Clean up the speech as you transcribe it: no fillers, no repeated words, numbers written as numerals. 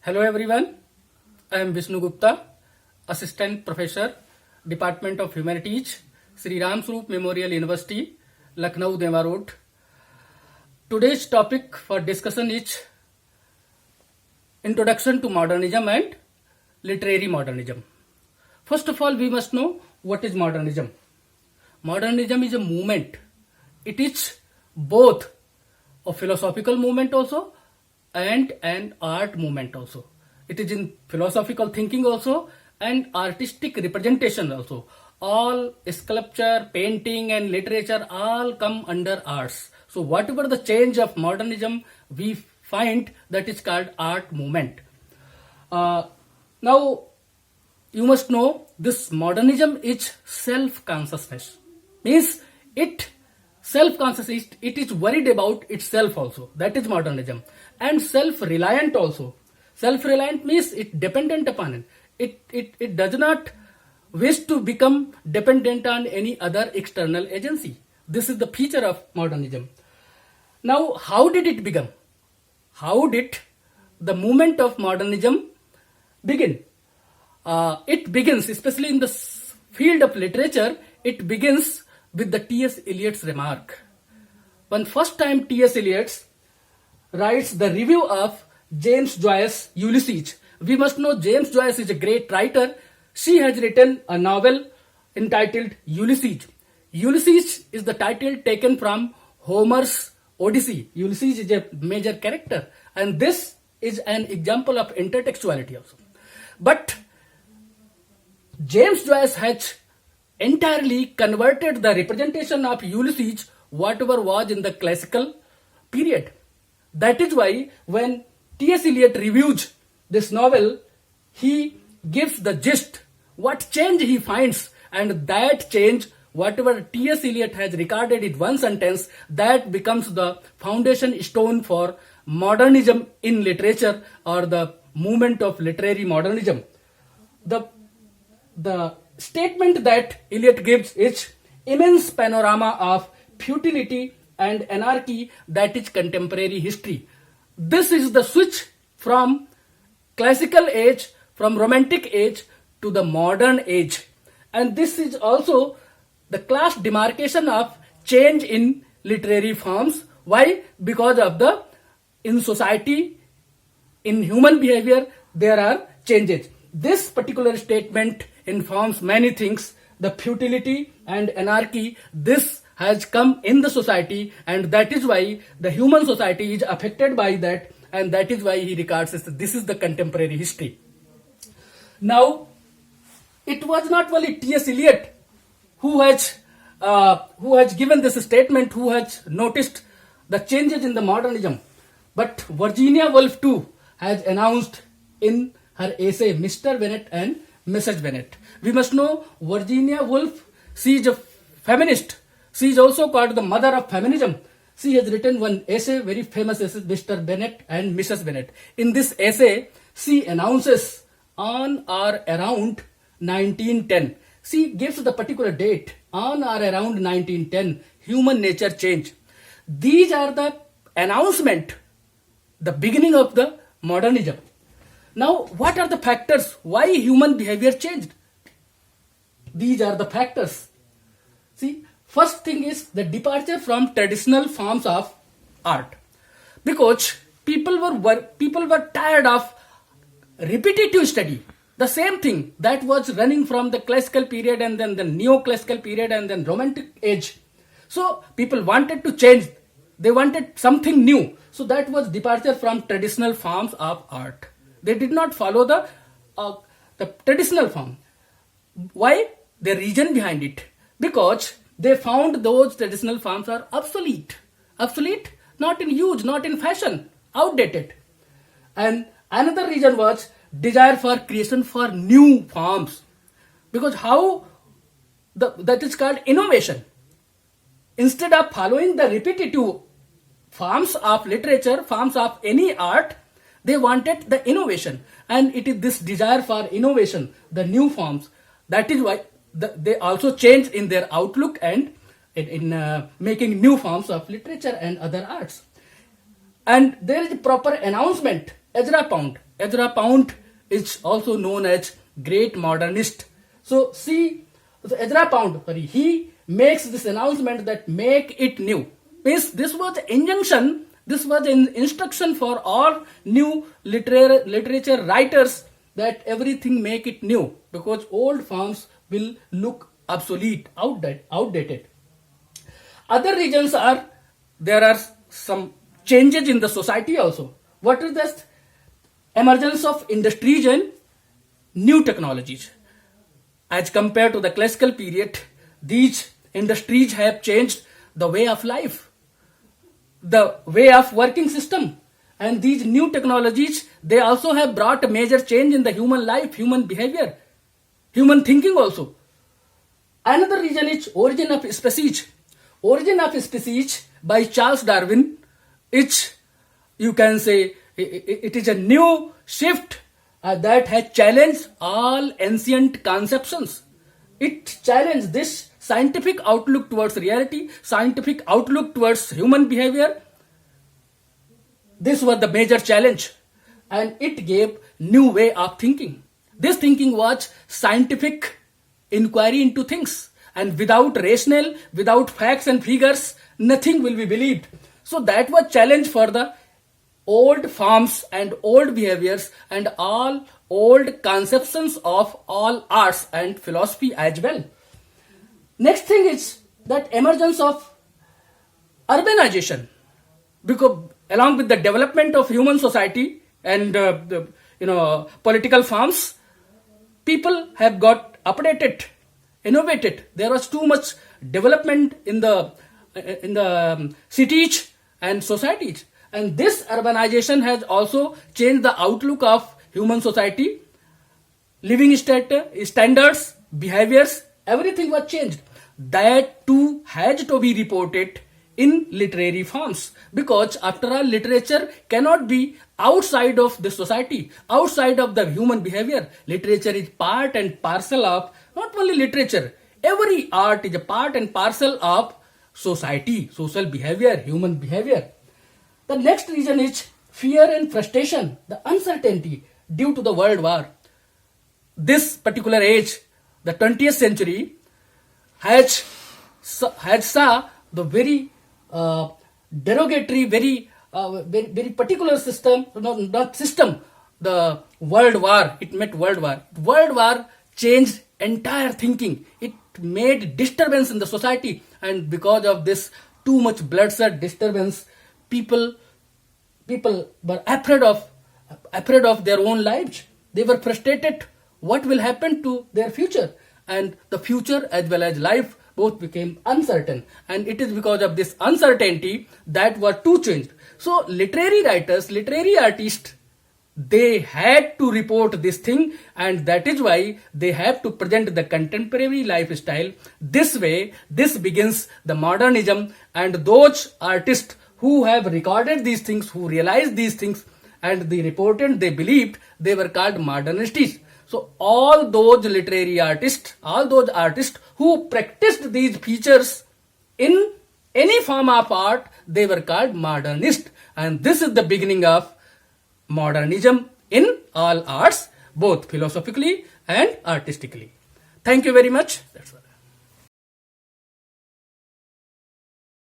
Hello everyone, I am Vishnu Gupta, Assistant Professor, Department of Humanities, Sri Ram Swaroop Memorial University, Lucknow, Dema Road. Today's topic for discussion is Introduction to Modernism and Literary Modernism. First of all, we must know what is modernism. Modernism is a movement. It is both a philosophical movement also and an art movement also. It is in philosophical thinking also and artistic representation also. All sculpture, painting and literature all come under arts. So whatever the change of modernism we find, that is called art movement. Now you must know this modernism is self-consciousness. Means it self-conscious, it is worried about itself also. That is modernism. And self-reliant also. Self-reliant means it dependent upon it. It does not wish to become dependent on any other external agency. This is the feature of modernism. Now, how did it begin? How did the movement of modernism begin? It begins, especially in the field of literature, it begins with the T.S. Eliot's remark. When first time T.S. Eliot writes the review of James Joyce's Ulysses. We must know James Joyce is a great writer. She has written a novel entitled Ulysses. Ulysses is the title taken from Homer's Odyssey. Ulysses is a major character, and this is an example of intertextuality also. But James Joyce has entirely converted the representation of Ulysses whatever was in the classical period. That is why when T.S. Eliot reviews this novel, he gives the gist, what change he finds, and that change, whatever T.S. Eliot has recorded in one sentence, that becomes the foundation stone for modernism in literature or the movement of literary modernism. The statement that Eliot gives is immense panorama of futility and anarchy that is contemporary history. This is the switch from classical age, from romantic age to the modern age. And this is also the class demarcation of change in literary forms. Why? Because of in society, in human behavior, there are changes. This particular statement informs many things. The futility and anarchy, this has come in the society, and that is why the human society is affected by that, and that is why he regards this is the contemporary history. Now, it was not only T.S. Eliot who has given this statement, who has noticed the changes in the modernism, but Virginia Woolf too has announced in her essay Mr. Bennet and Mrs. Bennet. We must know Virginia Woolf, she is a feminist. She is also called the mother of feminism. She has written one essay, very famous essay, Mr. Bennet and Mrs. Bennet. In this essay, she announces on or around 1910. She gives the particular date, on or around 1910, human nature change. These are the announcement, the beginning of the modernism. Now, what are the factors? Why human behavior changed? These are the factors. See, first thing is the departure from traditional forms of art, because people were tired of repetitive study. The same thing that was running from the classical period and then the neoclassical period and then romantic age. So people wanted to change. They wanted something new. So that was departure from traditional forms of art. They did not follow the traditional form. Why? The reason behind it. Because they found those traditional forms are obsolete. Obsolete, not in use, not in fashion, outdated. And another reason was desire for creation for new forms. Because that is called innovation. Instead of following the repetitive forms of literature, forms of any art, they wanted the innovation. And it is this desire for innovation, the new forms. That is why they also changed in their outlook and in making new forms of literature and other arts. And there is a proper announcement Ezra Pound. Ezra Pound is also known as great modernist. So see, so Ezra Pound, he makes this announcement that make it new. Means this was injunction, this was an instruction for all new literature writers that everything make it new because old forms will look obsolete, outdated. Other reasons are there are some changes in the society also. What is this? Emergence of industries and new technologies. As compared to the classical period, these industries have changed the way of life, the way of working system. And these new technologies, they also have brought a major change in the human life, human behavior, human thinking also. Another reason is origin of species. Origin of species by Charles Darwin, it's, you can say, it is a new shift that has challenged all ancient conceptions. It challenged this scientific outlook towards reality, scientific outlook towards human behavior. This was the major challenge, and it gave new way of thinking. This thinking was scientific inquiry into things, and without rational, without facts and figures, nothing will be believed. So that was challenge for the old forms and old behaviors and all old conceptions of all arts and philosophy as well. Next thing is that emergence of urbanization, because along with the development of human society and political forms, people have got updated, innovated. There was too much development in the cities and societies, and this urbanization has also changed the outlook of human society, living standards, behaviors, everything was changed. That too has to be reported in literary forms, because after all, literature cannot be outside of the society, outside of the human behavior. Literature is part and parcel of not only literature, every art is a part and parcel of society, social behavior, human behavior. The next reason is fear and frustration, the uncertainty due to the world war. This particular age, the 20th century, had saw the very derogatory, very particular system, not system, the world war. It meant world war. World war changed entire thinking. It made disturbance in the society, and because of this too much bloodshed, disturbance, people were afraid of their own lives. They were frustrated. What will happen to their future? And the future as well as life both became uncertain. And it is because of this uncertainty that were two changed. So literary writers, literary artists, they had to report this thing, and that is why they have to present the contemporary lifestyle this way. This begins the modernism, and those artists who have recorded these things, who realized these things, and they reported, they believed, they were called modernists. So all those literary artists, all those artists who practiced these features in any form of art, they were called modernist. And this is the beginning of modernism in all arts, both philosophically and artistically. Thank you very much. That's all.